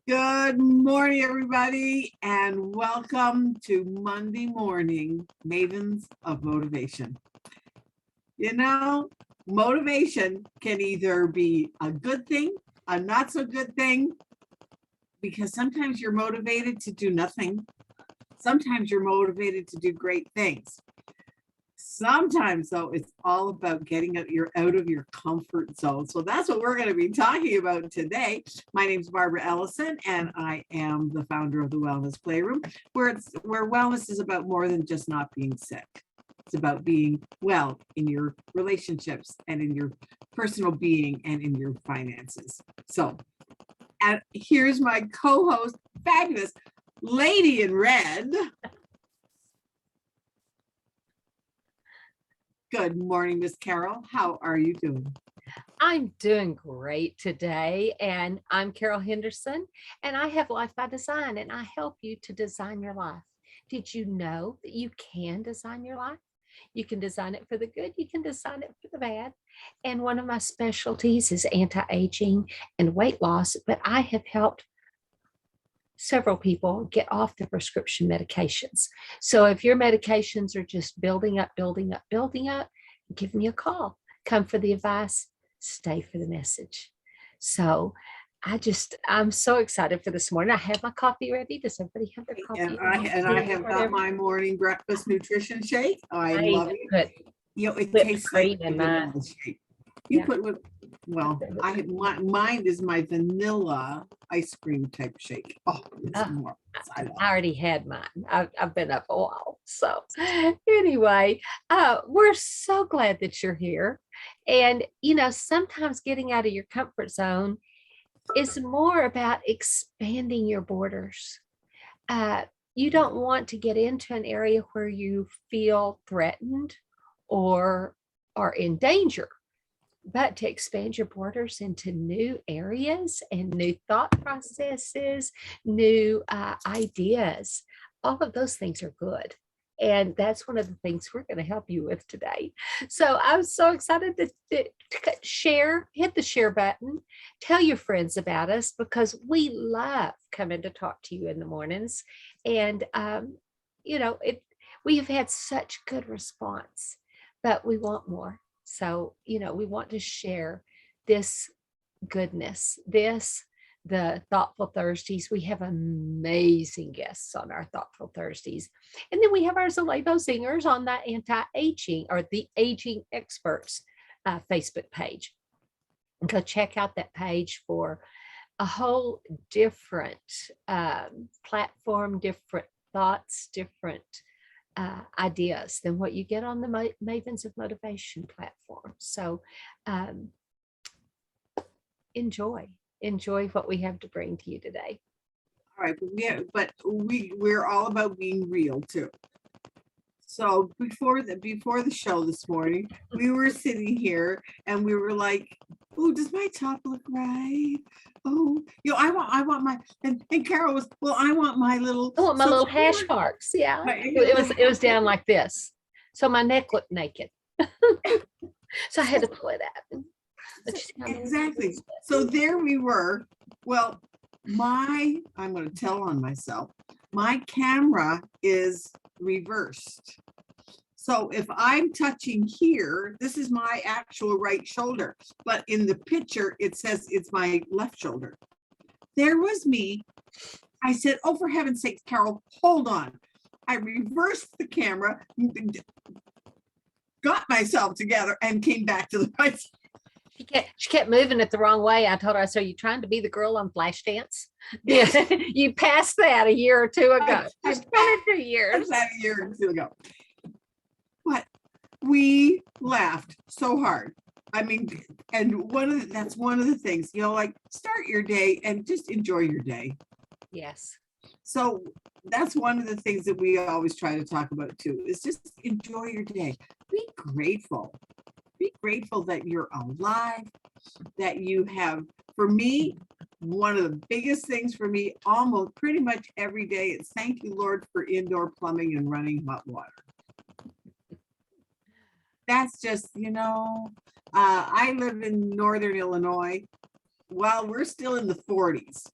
Good morning, everybody, and welcome to Monday morning Mavens of Motivation. You know, motivation can either be a good thing, a not so good thing, because sometimes you're motivated to do nothing. Sometimes you're motivated to do great things. Sometimes, though, it's all about getting out of your comfort zone. So that's what we're going to be talking about today. My name is ABarbaraEllison, and I am the founder of the Wellness Playroom, where wellness is about more than just not being sick. It's about being well in your relationships and in your personal being and in your finances. So, and here's my co-host, fabulous Lady in Red. Good morning, Miss Carol. How are you doing? I'm doing great today, and I'm Carol Henderson, and I have Life by Design, and I help you to design your life. Did you know that you can design your life? You can design it for the good, you can design it for the bad. And one of my specialties is anti-aging and weight loss, but I have helped several people get off the prescription medications. So if your medications are just building up, give me a call. Come for the advice, stay for the message. So I'm so excited for this morning. I have my coffee ready. Does everybody have their coffee? And I have got my morning breakfast nutrition shake. I love it. It tastes like a vanilla shake. Mine is my vanilla ice cream type shake. I already had mine. I've been up a while. So anyway, we're so glad that you're here. And, sometimes getting out of your comfort zone is more about expanding your borders. You don't want to get into an area where you feel threatened or are in danger, but to expand your borders into new areas and new thought processes, new ideas. All of those things are good. And that's one of the things we're going to help you with today. So I'm so excited to share, hit the share button, tell your friends about us, because we love coming to talk to you in the mornings. And, we have had such good response, but we want more. So, we want to share this goodness, the Thoughtful Thursdays. We have amazing guests on our Thoughtful Thursdays. And then we have our Zalebo Singers on the Anti-Aging or the Aging Experts Facebook page. And go check out that page for a whole different platform, different thoughts, different ideas than what you get on the Mavens of Motivation platform. So enjoy what we have to bring to you today. All right, but we're all about being real too. So before the show this morning, we were sitting here and we were like, "Oh, does my top look right? Oh, I want my." And Carol was, "Well, I want my little." I want my little hash marks. Yeah, it was down like this, so my neck looked naked. So I had to pull it out. Exactly. So there we were. Well, I'm going to tell on myself. My camera is reversed. So if I'm touching here, this is my actual right shoulder, but in the picture, it says it's my left shoulder. There was me. I said, "Oh, for heaven's sakes, Carol, hold on." I reversed the camera, got myself together, and came back to the right side. She kept moving it the wrong way. I told her, "So you trying to be the girl on Flashdance?" Yes. You passed that a year or two ago. Just 2 years. That a year or two ago. But we laughed so hard. I mean, and that's one of the things, like start your day and just enjoy your day. Yes. So that's one of the things that we always try to talk about too, is just enjoy your day. Be grateful. Be grateful that you're alive, that you have, for me, one of the biggest things for me, almost pretty much every day, is thank you, Lord, for indoor plumbing and running hot water. That's just, I live in Northern Illinois. Well, we're still in the 40s.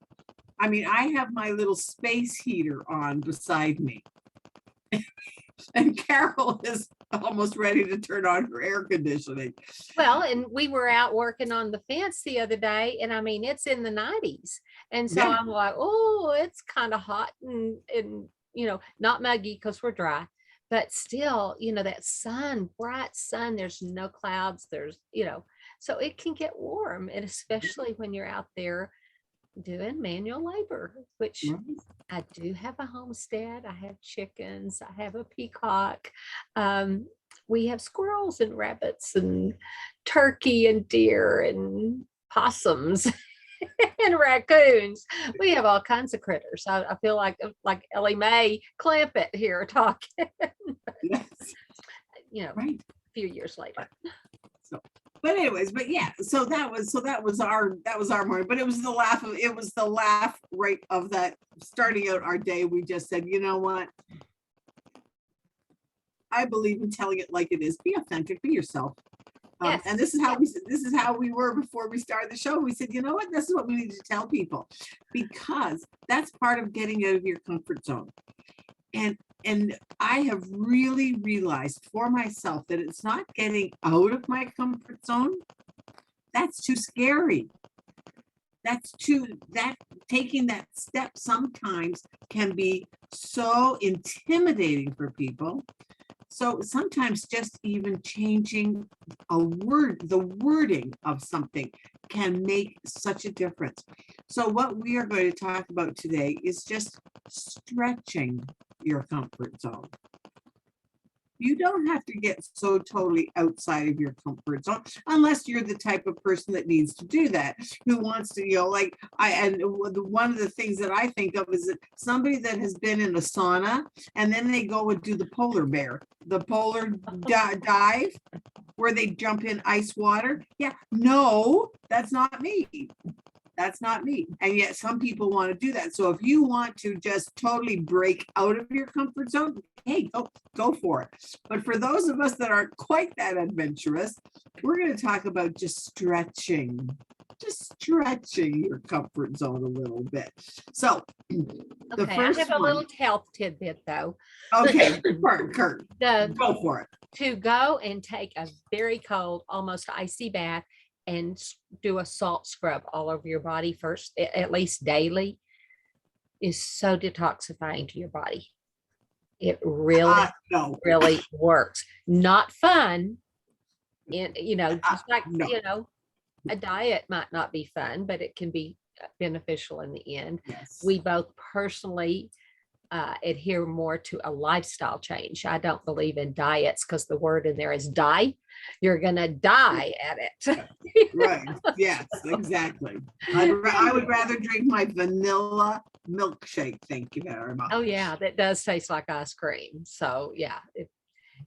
I mean, I have my little space heater on beside me. And Carol is almost ready to turn on her air conditioning. Well, and we were out working on the fence the other day, and I mean, it's in the 90s. And so Yeah. I'm like, oh, it's kind of hot and not muggy because we're dry, but still, that sun, bright sun, there's no clouds, so it can get warm. And especially when you're out there doing manual labor, which Right. I do have a homestead. I have chickens. I have a peacock. We have squirrels and rabbits and turkey and deer and possums and raccoons. We have all kinds of critters. I feel like Ellie Mae Clampett here talking. Yes. Right. A few years later. But anyways, so that was our morning. But it was the laugh right of that starting out our day. We just said, you know what? I believe in telling it like it is. Be authentic, be yourself. Yes. And this is how we were before we started the show. We said, you know what? This is what we need to tell people, because that's part of getting out of your comfort zone. And I have really realized for myself that it's not getting out of my comfort zone. That's too scary. Taking that step sometimes can be so intimidating for people. So sometimes just even changing the wording of something can make such a difference. So what we are going to talk about today is just stretching your comfort zone. You don't have to get so totally outside of your comfort zone unless you're the type of person that needs to do that, who wants to, one of the things that I think of is that somebody that has been in a sauna and then they go and do the polar dive where they jump in ice water. Yeah, no, that's not me. That's not me. And yet some people want to do that. So if you want to just totally break out of your comfort zone, hey, go for it. But for those of us that aren't quite that adventurous, we're going to talk about just stretching your comfort zone a little bit. So the first I have a little health tidbit though. Okay, Kurt, go for it. To go and take a very cold, almost icy bath and do a salt scrub all over your body first, at least daily, is so detoxifying to your body. It really, really works. Not fun. And, just like, a diet might not be fun, but it can be beneficial in the end. Yes. We both personally adhere more to a lifestyle change. I don't believe in diets because the word in there is die. You're going to die at it. Right. Yes, exactly. I would rather drink my vanilla milkshake. Thank you very much. Oh, yeah. That does taste like ice cream. So, yeah.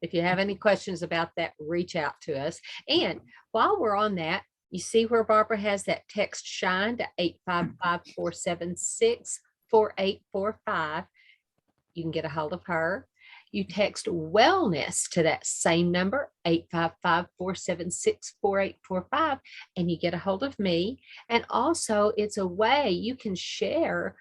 If you have any questions about that, reach out to us. And while we're on that, you see where Barbara has that text shine to 855-476-4845. You can get a hold of her. You text wellness to that same number, 855-476-4845, and you get a hold of me. And also, it's a way you can share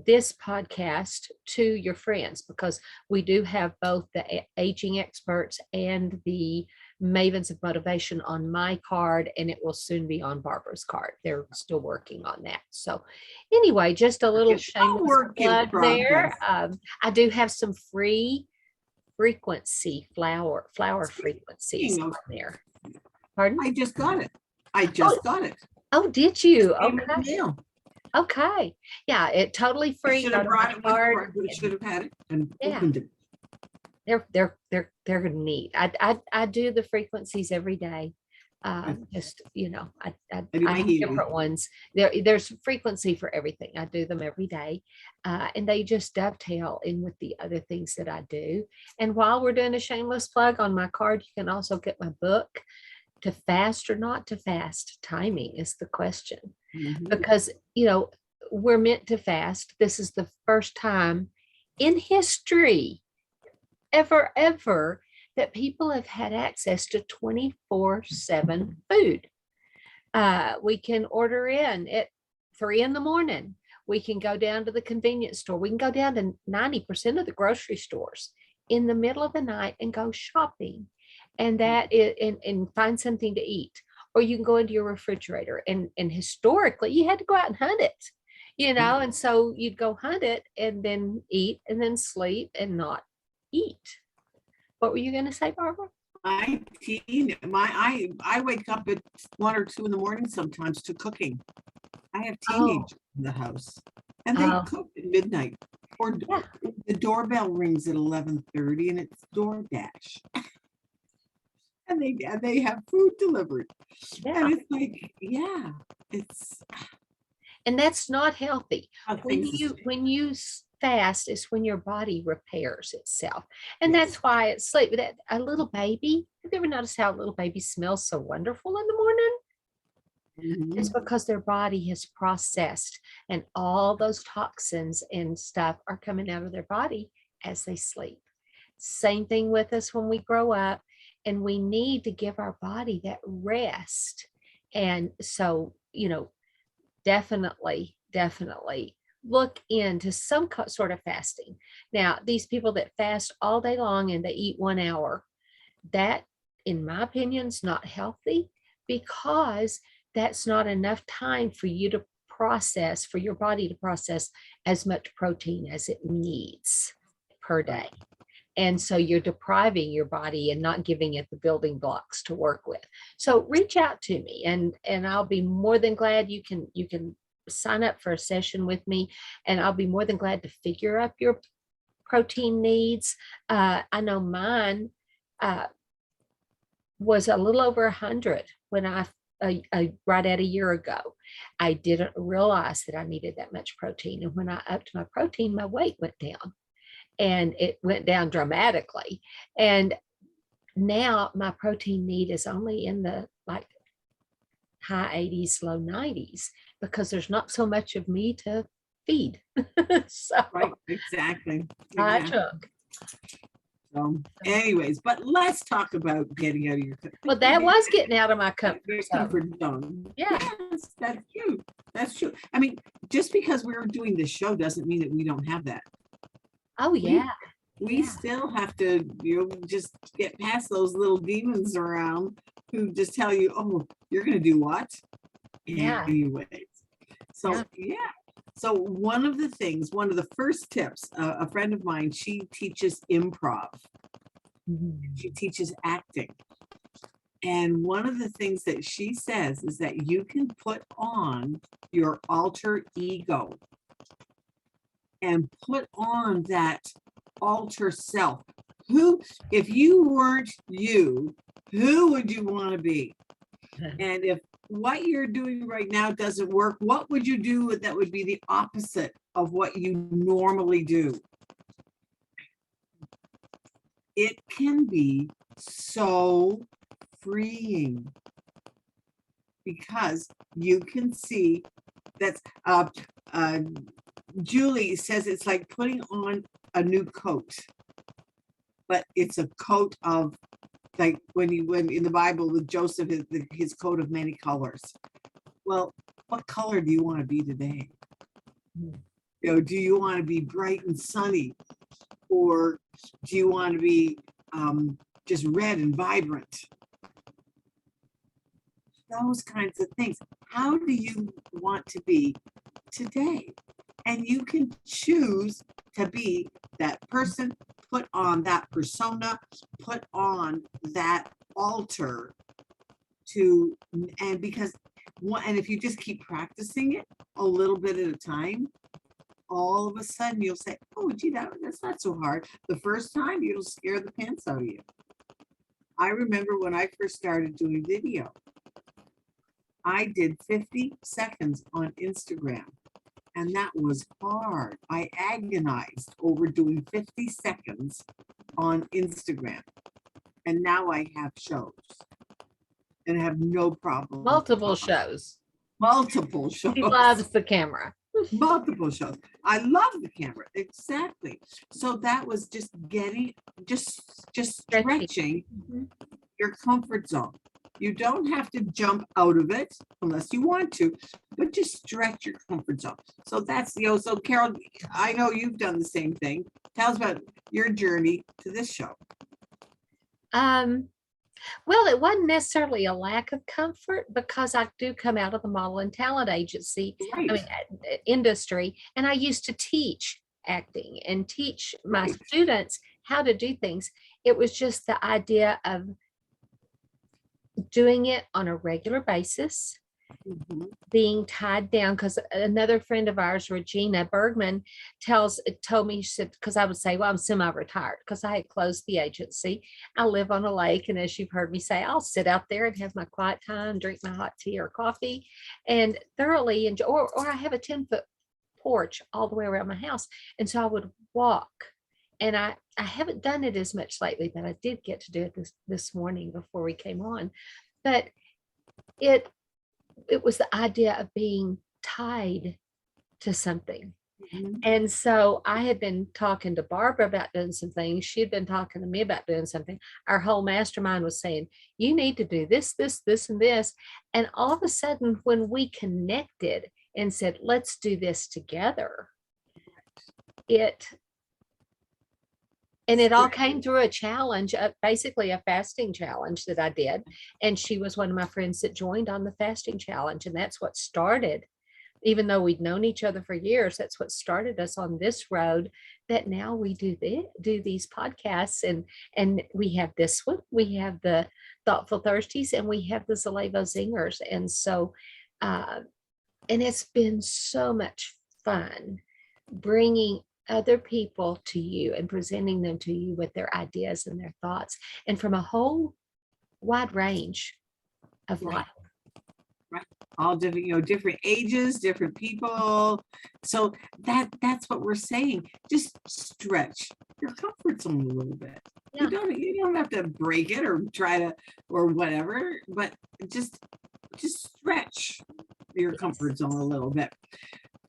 this podcast to your friends, because we do have both the aging experts and the Mavens of Motivation on my card, and it will soon be on Barbara's card. They're still working on that. So anyway, just a little shameless plug there. I do have some free frequency flower frequencies on there. Pardon? I just got it. Got it. Oh, did you? Okay. Okay. Yeah, it totally free. Should have brought it with it. Should have had it and opened it. They're neat. I do the frequencies every day. Just I have different ones. There's frequency for everything. I do them every day, and they just dovetail in with the other things that I do. And while we're doing a shameless plug, on my card, you can also get my book, To Fast or Not to Fast. Timing is the question. Mm-hmm. Because we're meant to fast. This is the first time in history ever that people have had access to 24/7 food. We can order in at 3 a.m. We can go down to the convenience store. We can go down to 90% of the grocery stores in the middle of the night and go shopping, and that is, and find something to eat. Or you can go into your refrigerator, and historically you had to go out and hunt it, and so you'd go hunt it and then eat and then sleep and not eat. What were you going to say, Barbara? I wake up at 1 or 2 in the morning sometimes to cooking. I have teenagers in the house, and they cook at midnight, or the doorbell rings at 11:30, and it's DoorDash, and they have food delivered, and it's like, and that's not healthy. When you fast is when your body repairs itself, and that's why it's sleep. That a little baby. Have you ever noticed how a little baby smells so wonderful in the morning? It's because their body has processed, and all those toxins and stuff are coming out of their body as they sleep. Same thing with us when we grow up, and we need to give our body that rest. And so, definitely look into some sort of fasting. Now, these people that fast all day long and they eat 1 hour, that, in my opinion, is not healthy, because that's not enough time for you to process, for your body to process as much protein as it needs per day. And so you're depriving your body and not giving it the building blocks to work with. So reach out to me, and I'll be more than glad. You can sign up for a session with me, and I'll be more than glad to figure out your protein needs. I know mine was a little over 100 when I right at a year ago. I didn't realize that I needed that much protein, and when I upped my protein, my weight went down, and it went down dramatically. And now my protein need is only in the high 80s, low 90s, because there's not so much of me to feed. So right, exactly. I took. So anyways, but let's talk about getting out of your that was getting out of my comfort zone. Yeah. Yes, that's true. I mean, just because we're doing this show doesn't mean that we don't have that. Oh yeah. We still have to, just get past those little demons around who just tell you, oh, you're going to do what? Yeah. Anyways. So, So one of the first tips, a friend of mine, she teaches improv. She teaches acting. And one of the things that she says is that you can put on your alter ego and put on that alter self. Who, if you weren't you, who would you want to be? And if what you're doing right now doesn't work, what would you do that would be the opposite of what you normally do? It can be so freeing, because you can see that's Julie says it's like putting on a new coat, but it's a coat of, like when in the Bible with Joseph, his coat of many colors. Well, what color do you want to be today? Do you want to be bright and sunny, or do you want to be just red and vibrant? Those kinds of things. How do you want to be today? And you can choose to be that person, put on that persona, put on that alter and if you just keep practicing it a little bit at a time, all of a sudden you'll say, oh, gee, that's not so hard. The first time it'll scare the pants out of you. I remember when I first started doing video, I did 50 seconds on Instagram, and that was hard. I agonized over doing 50 seconds on Instagram, and now I have shows and I have no problem. Multiple shows. He loves the camera. Multiple shows. I love the camera. Exactly. So that was just stretching your comfort zone. You don't have to jump out of it unless you want to. but just stretch your comfort zone. So that's, so Carol, I know you've done the same thing. Tell us about your journey to this show. Well, it wasn't necessarily a lack of comfort because I do come out of the model and talent agency, Right. Industry, and I used to teach acting and teach my Right. students how to do things. It was just the idea of doing it on a regular basis, being tied down, because another friend of ours, Regina Bergman, told me, she said, because I would say, well, I'm semi-retired because I had closed the agency. I live on a lake, and as you've heard me say, I'll sit out there and have my quiet time, drink my hot tea or coffee, and thoroughly enjoy. Or I have a 10-foot porch all the way around my house, and so I would walk. And I haven't done it as much lately, but I did get to do it this morning before we came on. But it was the idea of being tied to something. And so I had been talking to Barbara about doing some things. She had been talking to me about doing something. Our whole mastermind was saying, you need to do this, this, this, and this. And all of a sudden, when we connected and said, let's do this together, it all came through a challenge, basically a fasting challenge that I did. And she was one of my friends that joined on the fasting challenge. And that's what started, even though we'd known each other for years, that's what started us on this road that now we do these podcasts. And we have this one, we have the Thoughtful Thirsties, and we have the Zalevo Zingers. And so, and it's been so much fun bringing other people to you and presenting them to you with their ideas and their thoughts, and from a whole wide range of life. Right. All different, different ages, different people. So that's what we're saying. Just stretch your comfort zone a little bit. Yeah. You don't have to break it or try to or whatever, but just stretch your comfort zone a little bit.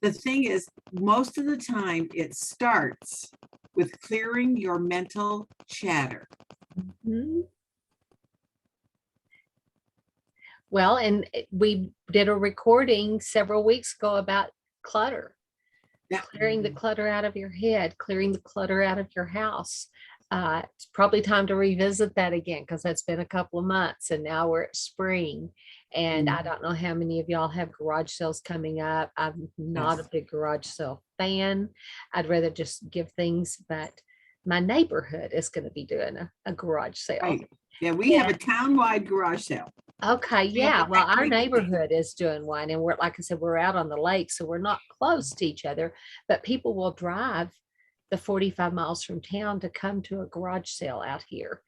The thing is, most of the time it starts with clearing your mental chatter. Well, and we did a recording several weeks ago about clutter, clearing the clutter out of your head, clearing the clutter out of your house. It's probably time to revisit that again, because that's been a couple of months, and now we're at spring. And I don't know how many of y'all have garage sales coming up. I'm not a big garage sale fan. I'd rather just give things, but my neighborhood is going to be doing a garage sale. Right. Yeah, we have a town-wide garage sale. Okay, yeah. Well, our neighborhood is doing one, and we're, like I said, we're out on the lake, so we're not close to each other, but people will drive the 45 miles from town to come to a garage sale out here.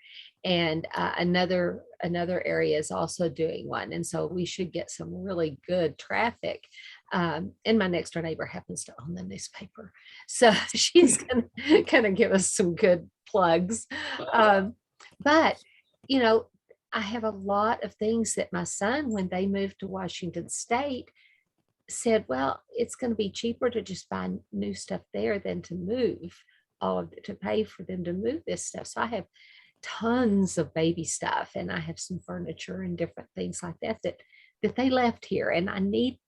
And another area is also doing one. And so we should get some really good traffic. And my next door neighbor happens to own the newspaper, so she's gonna give us some good plugs. But I have a lot of things that my son, when they moved to Washington State, said, well, it's going to be cheaper to just buy new stuff there than to move to pay for them to move this stuff. So I have tons of baby stuff, and I have some furniture and different things like that they left here, and I need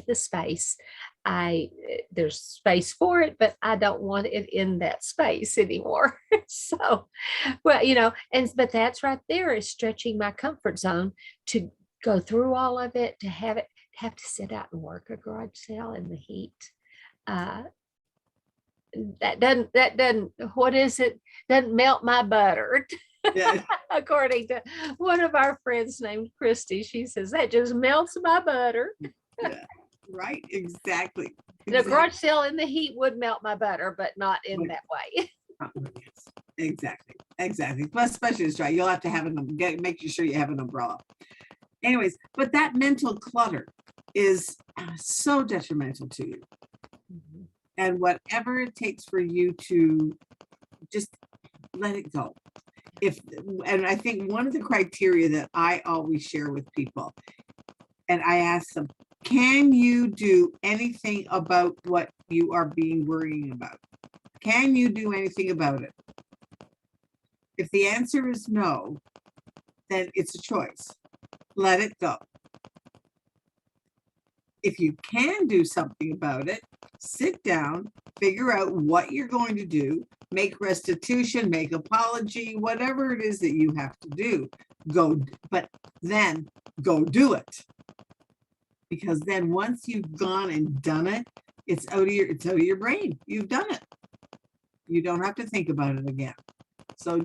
the space. There's space for it, but I don't want it in that space anymore. So, well, but that's right there is stretching my comfort zone to go through all of it, to have to sit out and work a garage sale in the heat. That doesn't what is it? Doesn't melt my butter. Yeah. According to one of our friends named Christy, she says that just melts my butter. Yeah, right. Exactly. The garage sale in the heat would melt my butter, but not in that way. Exactly. Plus, especially it's dry, you'll have to make sure you have an umbrella. Anyways, but that mental clutter is so detrimental to you. And whatever it takes for you to just let it go. And I think one of the criteria that I always share with people, and I ask them, can you do anything about what you are worrying about? Can you do anything about it? If the answer is no, then it's a choice. Let it go. if you can do something about it, sit down, figure out what you're going to do, make restitution, make apology, whatever it is that you have to do, but then go do it. Because then once you've gone and done it, it's out of your brain. You've done it. You don't have to think about it again. So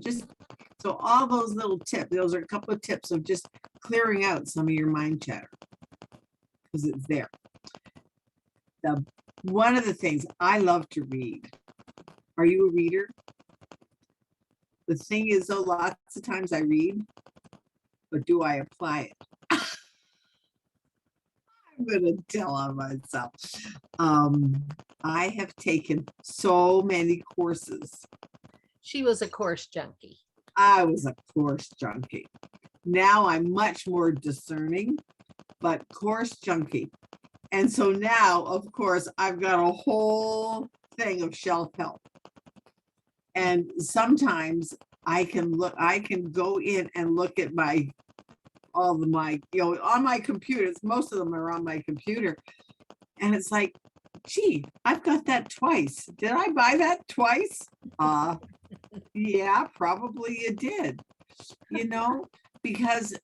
all those little tips, those are a couple of tips of just clearing out some of your mind chatter, because it's there. One of the things I love to read. Are you a reader? The thing is, though, lots of times I read, but do I apply it? I'm gonna tell on myself. I have taken so many courses. She was a course junkie. I was a course junkie. Now I'm much more discerning, but course junkie. And so now, of course, I've got a whole thing of self-help. And sometimes I can go in and look at on my computer. Most of them are on my computer. And it's like, gee, I've got that twice. Did I buy that twice? Yeah, probably you did. Because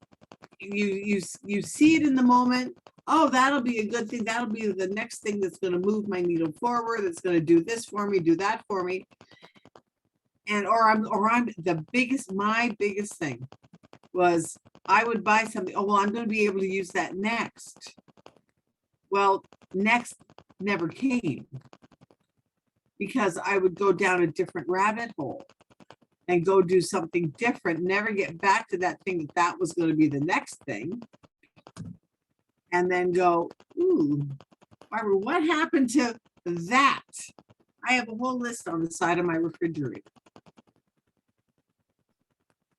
you see it in the moment. Oh, that'll be a good thing. That'll be the next thing that's going to move my needle forward. That's going to do this for me, do that for me. And my biggest thing was I would buy something. Oh, well, I'm going to be able to use that next. Well, next never came, because I would go down a different rabbit hole and go do something different, never get back to that thing that was going to be the next thing. And then go, ooh, Barbara, what happened to that? I have a whole list on the side of my refrigerator.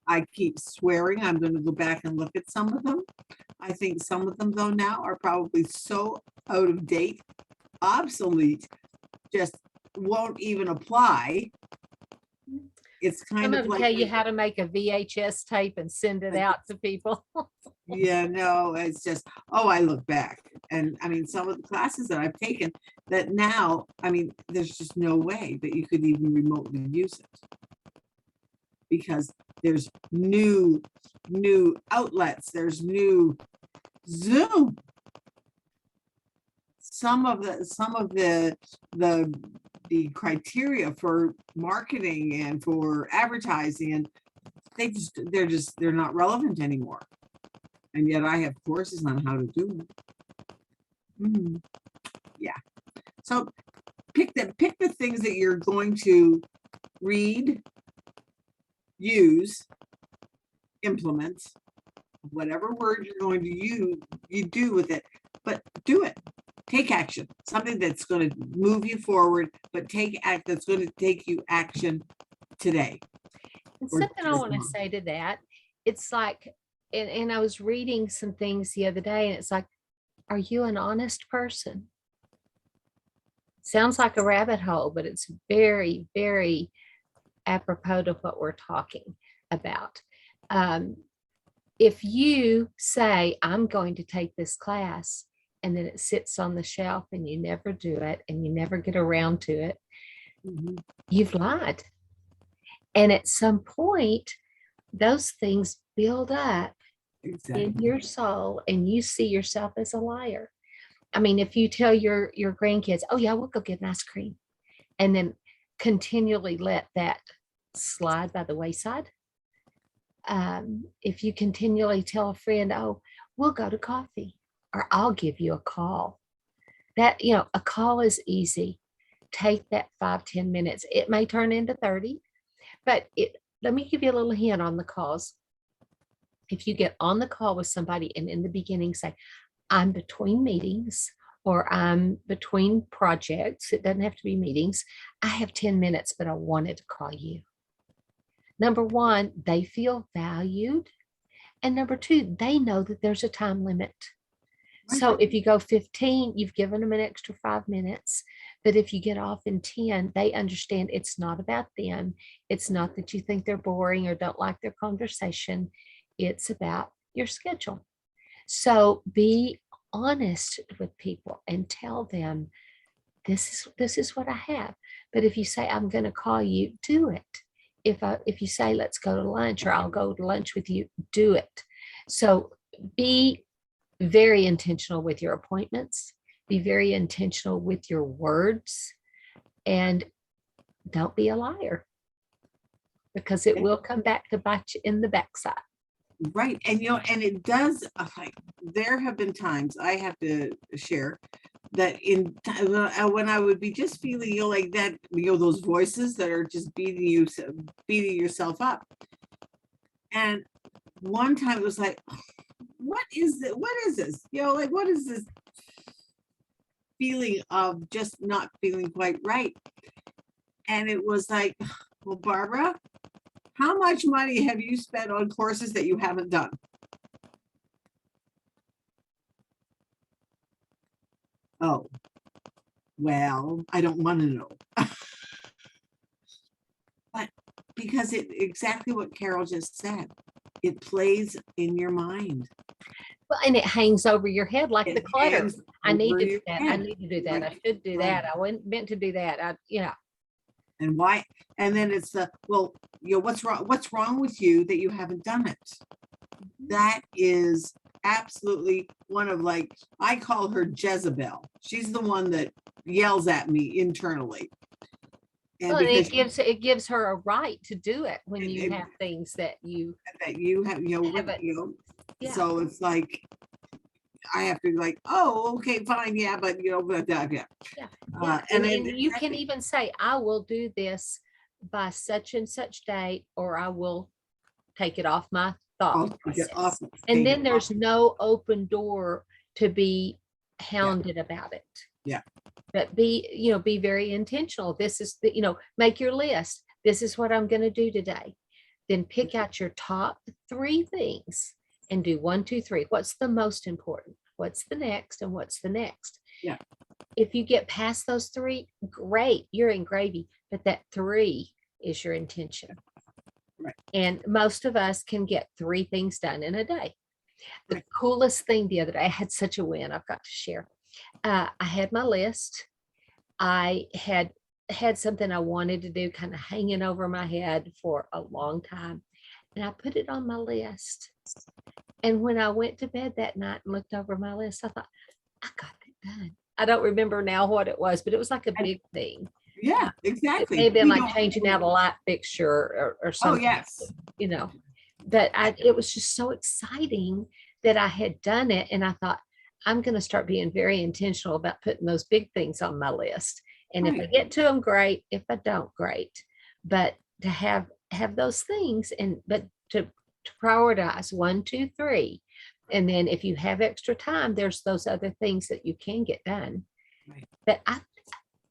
I keep swearing I'm going to go back and look at some of them. I think some of them, though, now are probably so out of date, obsolete, just won't even apply. It's kind of like tell you how to make a VHS tape and send it out to people. Yeah, no, it's just, I look back. And I mean, some of the classes that I've taken that now, I mean, there's just no way that you could even remotely use it. Because there's new outlets, there's new Zoom. Some of the criteria for marketing and for advertising, and they're not relevant anymore. And yet I have courses on how to do it. Yeah. So pick the things that you're going to read, use, implement, whatever word you're going to use, you do with it, but do it. Take action, something that's going to move you forward, but that's going to take you action today. And something I want to say to that, it's like, and I was reading some things the other day, and it's like, are you an honest person? Sounds like a rabbit hole, but it's very, very apropos of what we're talking about. If you say, I'm going to take this class, and then it sits on the shelf and you never do it and you never get around to it, you've lied. And at some point, those things build up in your soul, and you see yourself as a liar. I mean, if you tell your grandkids, oh yeah, we'll go get an ice cream, and then continually let that slide by the wayside. If you continually tell a friend, oh, we'll go to coffee, or I'll give you a call. That, a call is easy. Take that 5-10 minutes. It may turn into 30, but let me give you a little hint on the calls. If you get on the call with somebody and in the beginning say, I'm between meetings, or I'm between projects, it doesn't have to be meetings, I have 10 minutes, but I wanted to call you. Number one, they feel valued. And number two, they know that there's a time limit. So if you go 15, you've given them an extra 5 minutes. But if you get off in 10, they understand it's not about them. It's not that you think they're boring or don't like their conversation. It's about your schedule. So be honest with people and tell them, this is what I have. But if you say, I'm going to call you, do it. If you say, let's go to lunch, or I'll go to lunch with you, do it. So be very intentional with your appointments. Be very intentional with your words, and don't be a liar, because it will come back to bite you in the backside. Right. And, and it does, like, there have been times I have to share that when I would be just feeling, like that, those voices that are just beating yourself up. And one time it was like, what is this? What is this? Like, what is this feeling of just not feeling quite right? And it was like, well, Barbara, how much money have you spent on courses that you haven't done? Oh, well, I don't want to know. But because exactly what Carol just said, it plays in your mind. Well, and it hangs over your head like the clutter. I need to do that. I need to do that. I should do that. I meant to do that. And why? And then it's what's wrong? What's wrong with you that you haven't done it? That is absolutely one of, like, I call her Jezebel. She's the one that yells at me internally. And because it gives her a right to do it when you have things that you have, So it's like, I have to be like, oh, okay, fine, yeah, but and then you can even say, I will do this by such and such date, or I will take it off my thought process. And then there's no open door to be hounded about it. Yeah. But be very intentional. This is make your list. This is what I'm going to do today. Then pick out your top 3 things and do 1, 2, 3. What's the most important? What's the next? And what's the next? Yeah. If you get past those 3, great, you're in gravy. But that 3 is your intention. Right. And most of us can get 3 things done in a day. The coolest thing the other day, I had such a win I've got to share. I had my list. I had something I wanted to do kind of hanging over my head for a long time. And I put it on my list. And when I went to bed that night and looked over my list, I thought, I got that done. I don't remember now what it was, but it was like a big thing. Yeah, exactly. Maybe I'm like changing out a light fixture or something. Oh, yes. But it was just so exciting that I had done it. And I thought, I'm going to start being very intentional about putting those big things on my list. And if I get to them, great. If I don't, great. But to have those things, but to prioritize 1, 2, 3. And then if you have extra time, there's those other things that you can get done. Right. But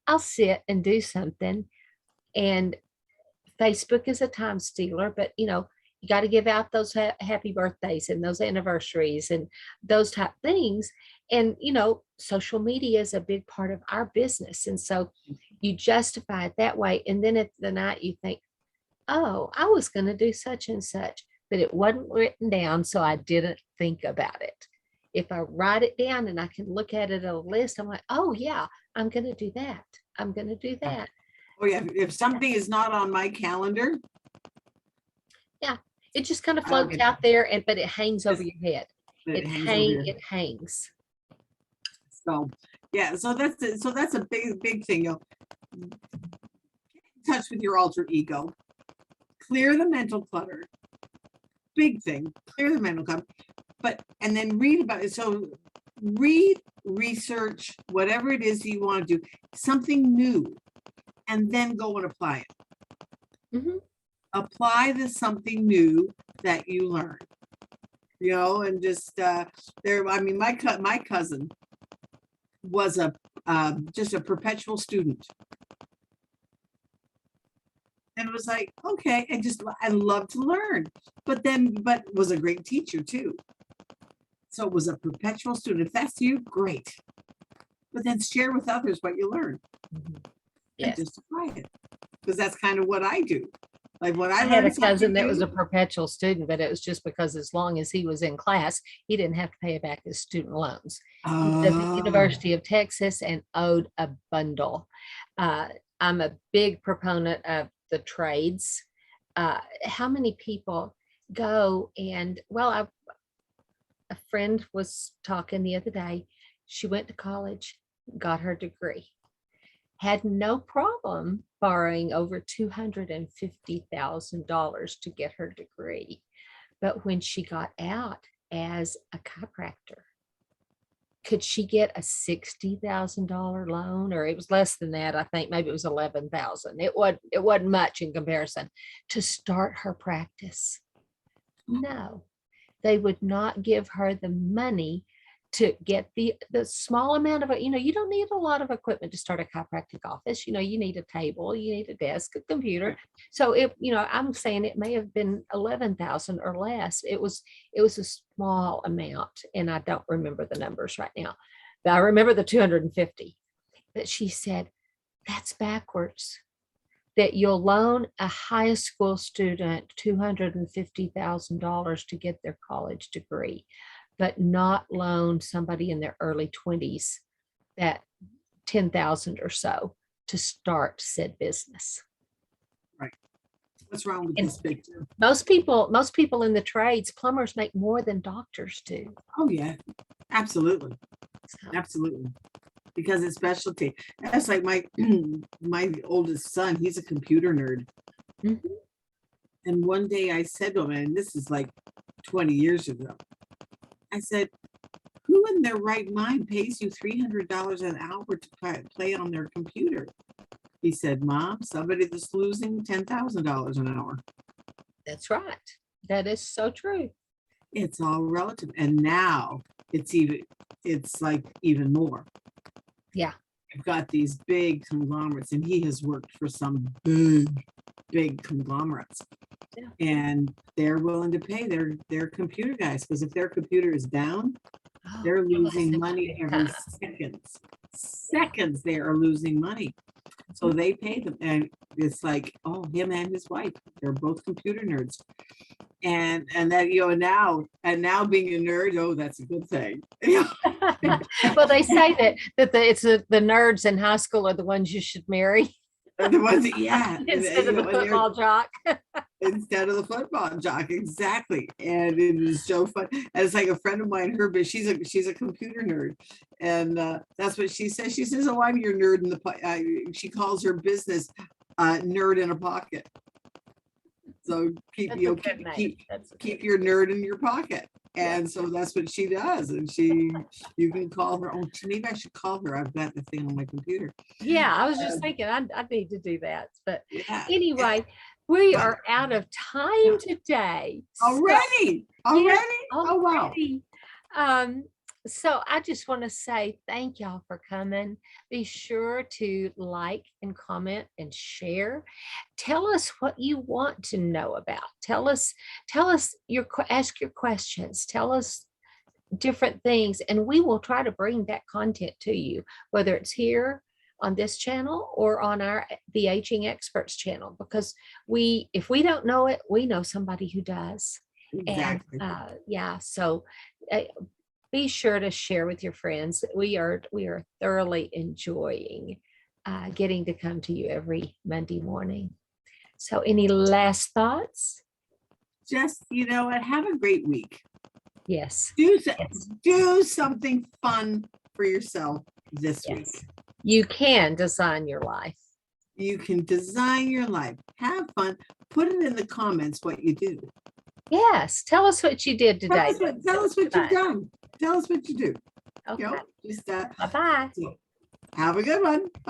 I'll sit and do something. And Facebook is a time stealer, but you got to give out those happy birthdays and those anniversaries and those type things. And, social media is a big part of our business. And so you justify it that way. And then at the night you think, oh, I was going to do such and such, but it wasn't written down. So I didn't think about it. If I write it down and I can look at it on a list, I'm like, oh yeah, I'm going to do that. I'm going to do that. Oh yeah. If something is not on my calendar. Yeah. It just kind of floats out there, but it hangs over your head. It hangs. So yeah, so that's a big thing. Get in touch with your alter ego. Clear the mental clutter. Big thing. Clear the mental clutter. And then read about it. So read, research, whatever it is that you want to do, something new, and then go and apply it. Mm-hmm. Apply the something new that you learn, and just my cousin was just a perpetual student. And it was like, okay, I love to learn, but was a great teacher too. So it was a perpetual student. If that's you, great. But then share with others what you learned. Mm-hmm. Yes. And just apply it. Because that's kind of what I do. Like when I I had a learned something cousin that was a new, perpetual student, but it was just because as long as he was in class, he didn't have to pay back his student loans. He was at the oh, University of Texas and owed a bundle. Uh, I'm a big proponent of the trades. How many people go and, well, a friend was talking the other day. She went to college, got her degree, had no problem borrowing over $250,000 to get her degree. But when she got out as a chiropractor, could she get a $60,000 loan? Or it was less than that. I think maybe it was 11,000. It wasn't much in comparison to start her practice. No, they would not give her the money to get the small amount of it. You don't need a lot of equipment to start a chiropractic office. You need a table, you need a desk, a computer. So I'm saying it may have been 11,000 or less. It was a small amount, and I don't remember the numbers right now, but I remember the 250. But she said, that's backwards. That you'll loan a high school student $250,000 to get their college degree, but not loan somebody in their early 20s that 10,000 or so to start said business. right. What's wrong with And this picture? most people in the trades, plumbers make more than doctors do. Oh yeah, absolutely. So, Absolutely. Because it's specialty. That's like my my oldest son, he's a computer nerd. mhm. And one day I said to him, and this is like 20 years ago, I said, who in their right mind pays you $300 an hour to play on their computer? He said, Mom, somebody that's losing $10,000 an hour. That's right. That is so true. It's all relative. And now it's like even more. Yeah. I've got these big conglomerates, and he has worked for some big conglomerates. Yeah. And they're willing to pay their computer guys, because if their computer is down, they're losing money every seconds they are losing money. So they pay them, and it's like, oh, him and his wife, they're both computer nerds. And that, now being a nerd, oh, that's a good thing. Well, they say that it's the nerds in high school are the ones you should marry. The ones that, yeah. Instead of the football jock. Instead of the football jock, exactly. And it is so fun. And it's like a friend of mine, her, but she's a computer nerd, and that's what she says. She says, "Oh, I'm your nerd in the." She calls her business "Nerd in a Pocket." So keep your nerd in your pocket. And so that's what she does. And you can call her. Oh, maybe I should call her. I've got the thing on my computer. Yeah, I was just thinking I need to do that. But yeah. Anyway, we are out of time today. Already? Oh, wow. So I just want to say thank y'all for coming. Be sure to like and comment and share. Tell us what you want to know about. Ask your questions. Tell us different things, and we will try to bring that content to you, whether it's here on this channel or on the Aging Experts channel, because if we don't know it, we know somebody who does. Exactly. And so be sure to share with your friends. We are thoroughly enjoying getting to come to you every Monday morning. So any last thoughts? Just, have a great week. Yes. Do something fun for yourself this week. You can design your life. You can design your life. Have fun. Put it in the comments what you do. Yes. Tell us what you did today. Tell us what you've done. Tell us what you do. Okay. Just bye-bye. Have a good one. Bye.